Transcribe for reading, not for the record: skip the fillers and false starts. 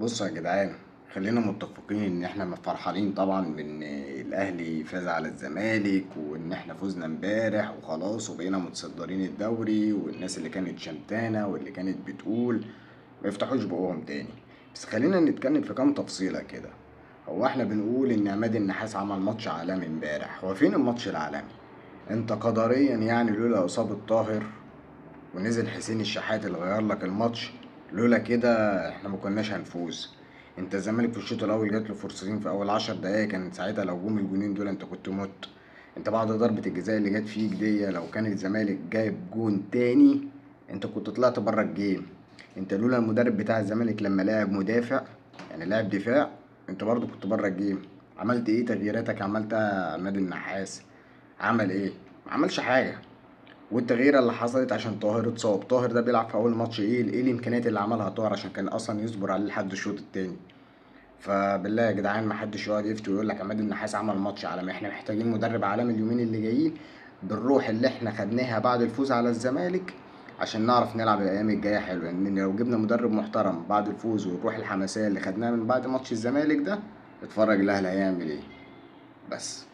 بصوا يا جدعان، خلينا متفقين ان احنا فرحانين طبعا بان الاهلي فاز على الزمالك، وان احنا فزنا امبارح وخلاص وبقينا متصدرين الدوري، والناس اللي كانت شمتانة واللي كانت بتقول ما يفتحوش بقهم تاني. بس خلينا نتكلم في كام تفصيلة كده. هو احنا بنقول ان عماد النحاس عمل ماتش عالمي امبارح، هو فين الماتش العالمي؟ انت قدريا يعني لولا اصابة طاهر ونزل حسين الشحات اللي غير لك الماتش، لولا كده احنا ما كناش هنفوز. انت الزمالك في الشوط الاول جات له فرصتين في اول 10 دقايق، كان ساعتها لو جم الجونين دول انت كنت مت. انت بعد ضربة الجزاء اللي جت فيك دي، لو كان الزمالك جايب جون تاني انت كنت طلعت بره الجيم. انت لولا المدرب بتاع الزمالك لما لعب مدافع، يعني لعب دفاع، انت برضو كنت بره الجيم. عملت ايه تغييراتك عملتها عماد النحاس؟ عمل ايه؟ ما عملش حاجة. والتغييره اللي حصلت عشان طاهر اتصاب، طاهر ده بيلعب في اول ماتش، ايه الامكانيات اللي عملها طاهر عشان كان اصلا يصبر عليه لحد الشوط التاني؟ فبالله يا جدعان ما حدش يقعد يفتي ويقول لك عماد النحاس عمل ماتش عالمي. احنا محتاجين مدرب عالمي اليومين اللي جايين، بالروح اللي احنا خدناها بعد الفوز على الزمالك، عشان نعرف نلعب الايام الجايه حلو. لان لو جبنا مدرب محترم بعد الفوز والروح الحماسيه اللي خدناها من بعد ماتش الزمالك ده، اتفرج الاهلي هيعمل ايه. بس